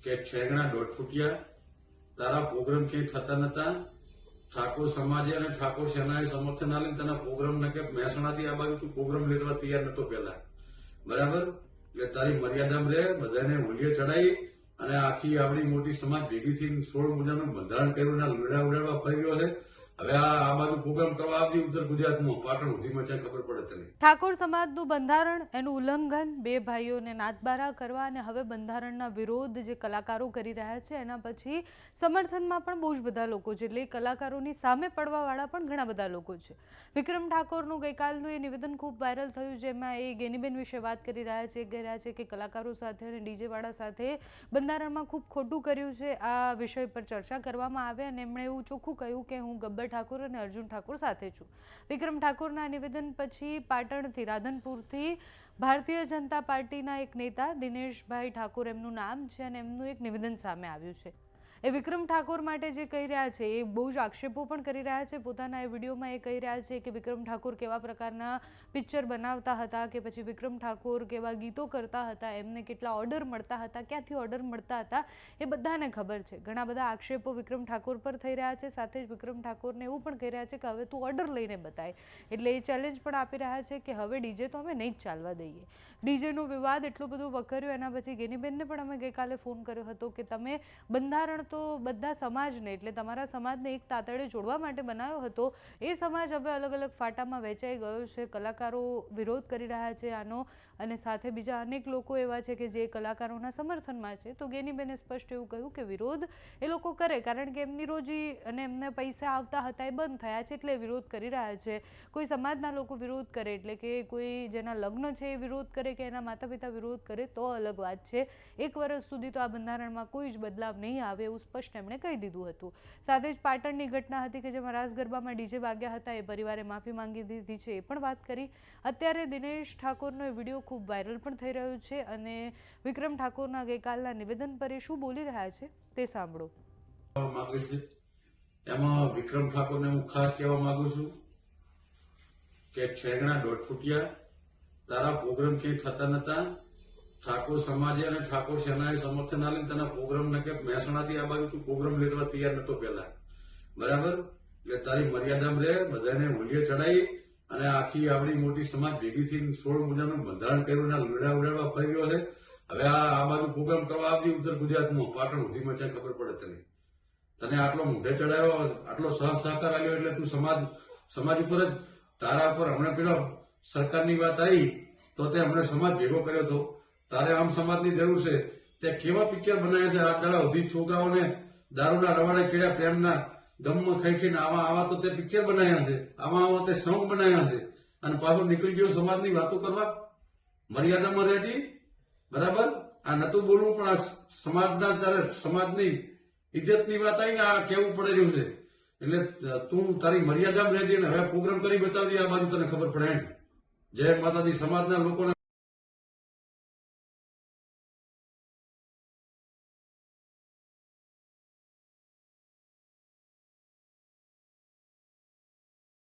કે ઠેંગણા દોઢ ફૂટિયા તારા પ્રોગ્રામ ક્યાંય થતા નતા. ઠાકોર સમાજે અને ઠાકોર સેનાએ સમર્થન આલીને તેના પ્રોગ્રામને કે મહેસાણાથી આ બાજુ તું પ્રોગ્રામ લેવા તૈયાર નતો પેલા, બરાબર? એટલે તારી મર્યાદામાં રહે, બધાને હુલિયે ચડાવી અને આખી આવડી મોટી સમાજ ભેગી થઈને 16 મુજબનું બંધારણ કર્યું, લુડા ઉડાડવા ફરી રહ્યો છે. હવે આ બાજુ પ્રોગ્રામ કરવા આવતી ઉત્તર ગુજરાતમાં પાટણ સુધીમાં ક્યાં ખબર પડે તને? ઠાકોર સમાજનું બંધારણ, એનું ઉલ્લંઘન, બે ભાઈઓને નાતબારા કરવા અને હવે બંધારણના વિરોધ જે કલાકારો કરી રહ્યા છે એના પછી સમર્થનમાં પણ બહુ જ બધા લોકો છે. એટલે કલાકારોની સામે પડવાવાળા પણ ઘણા બધા લોકો છે. વિક્રમ ઠાકોરનું ગઈકાલનું એ નિવેદન ખૂબ વાયરલ થયું, જેમાં એ ગેનીબેન વિશે વાત કરી રહ્યા છે. કહી રહ્યા છે કે કલાકારો સાથે અને ડીજેવાળા સાથે બંધારણમાં ખૂબ ખોટું કર્યું છે. આ વિષય પર ચર્ચા કરવામાં આવે અને એમણે એવું ચોખ્ખું કહ્યું કે હું ગબ્બર ઠાકોર અને અર્જુન ઠાકોર સાથે છું. વિક્રમ ઠાકોરના નિવેદન પછી પાટણથી, રાધનપુરથી ભારતીય જનતા પાર્ટીના એક નેતા દિનેશભાઈ ઠાકોર એમનું નામ છે અને એમનું એક નિવેદન સામે આવ્યું છે. એ વિક્રમ ઠાકોર માટે જે કહી રહ્યા છે એ બહુ જ આક્ષેપો પણ કરી રહ્યા છે. પોતાના એ વિડીયોમાં એ કહી રહ્યા છે કે વિક્રમ ઠાકોર કેવા પ્રકારના પિક્ચર બનાવતા હતા, કે પછી વિક્રમ ઠાકોર કેવા ગીતો કરતા હતા, એમને કેટલા ઓર્ડર મળતા હતા, ક્યાંથી ઓર્ડર મળતા હતા, એ બધાને ખબર છે. ઘણા બધા આક્ષેપો વિક્રમ ઠાકોર પર થઈ રહ્યા છે. સાથે જ વિક્રમ ઠાકોરને એવું પણ કહી રહ્યા છે કે હવે તું ઓર્ડર લઈને બતાય. એટલે એ ચેલેન્જ પણ આપી રહ્યા છે કે હવે ડીજે તો અમે નહીં જ ચાલવા દઈએ. ડીજેનો વિવાદ એટલો બધો વકર્યો, એના પછી ગેનીબેનને પણ અમે ગઈકાલે ફોન કર્યો હતો કે તમે બંધારણ તો બધા સમાજને, એટલે તમારા સમાજને એક તાતડે જોડવા માટે બનાવ્યો હતો, એ સમાજ હવે અલગ અલગ ફાટામાં વહેંચાઈ ગયો છે. કલાકારો વિરોધ કરી રહ્યા છે આનો, અને સાથે બીજા અનેક લોકો એવા છે કે જે કલાકારોના સમર્થનમાં છે. તો ગેનીબેને સ્પષ્ટ એવું કહ્યું કે વિરોધ એ લોકો કરે કારણ કે એમની રોજી અને એમને પૈસા આવતા હતા એ બંધ થયા છે એટલે વિરોધ કરી રહ્યા છે. કોઈ સમાજના લોકો વિરોધ કરે, એટલે કે કોઈ જેના લગ્ન છે એ વિરોધ કરે કે એના માતા પિતા વિરોધ કરે તો અલગ વાત છે. 1 વર્ષ સુધી તો આ બંધારણમાં કોઈ જ બદલાવ નહીં આવે એવું સ્પષ્ટ એમણે કહી દીધું હતું. સાથે જ પાટણની ઘટના હતી કે જેમાં રાસ ગરબામાં ડીજે વાગ્યા હતા, એ પરિવારે માફી માંગી દીધી છે, એ પણ વાત કરી. અત્યારે દિનેશ ઠાકોરનો એ વિડીયો ખૂબ વાયરલ પણ થઈ રહ્યો છે અને વિક્રમ ઠાકોરના ગઈકાલના નિવેદન પર એ શું બોલી રહ્યા છે તે સાંભળો. એમાં વિક્રમ ઠાકોરને હું ખાસ કહેવા માંગુ છું કે ઠેંગણા દોઢ ફૂટિયા તારા પ્રોગ્રામ ક્યાંય થતા નતા. ઠાકોર સમાજે અને ઠાકોર સેનાએ સમર્થન આલીને તેના પ્રોગ્રામને કે મહેસાણાથી આ બાજુ તું પ્રોગ્રામ લેવા તૈયાર નતો પેલા, બરાબર? એટલે તારી મર્યાદામાં રહે, બધાને હુલિયે ચડાવી અને આખી આવડી મોટી સમાજ ભેગી થઈને 16 મુજબનું બંધારણ કર્યું, લુડા ઉડાડવા ફરી રહ્યો છે. હવે આ બાજુ પ્રોગ્રામ કરવા આવતી ઉત્તર ગુજરાતમાં પાટણ સુધીમાં ક્યાં ખબર પડે તને? તને આટલો મોઢે ચડાવ્યો, આટલો સહકાર આપ્યો, એટલે તું સમાજ ઉપર જ તારા ઉપર હમણાં પેલો સરકારની વાત આવી તો તે હમણાં સમાજ ભેગો કર્યો હતો. તારે આમ સમાજની જરૂર છે. તે કેવા પિક્ચર બનાવ્યા છે આ દાડા સુધી, છોકરાઓને દારૂના રવાડે કેળ્યા, પ્રેમના ગમમાં ખાઈ ખાઈને આવા તો તે પિક્ચર બનાવ્યા છે, આવા તે સોંગ બનાવ્યા છે, અને પાછો નીકળી ગયો સમાજની વાતો કરવા. મર્યાદામાં રહેતી, બરાબર? આ નતું બોલવું, પણ આ સમાજના તારે સમાજની ઇજ્જતની વાત આવી ને આ કેવું પડે રહ્યું છે. એટલે તું તારી મર્યાદામાં રહેતી ને હવે પ્રોગ્રામ કરી બતાવજે, આ બાજુ તને ખબર પડે. જય માતાજી. સમાજના લોકોને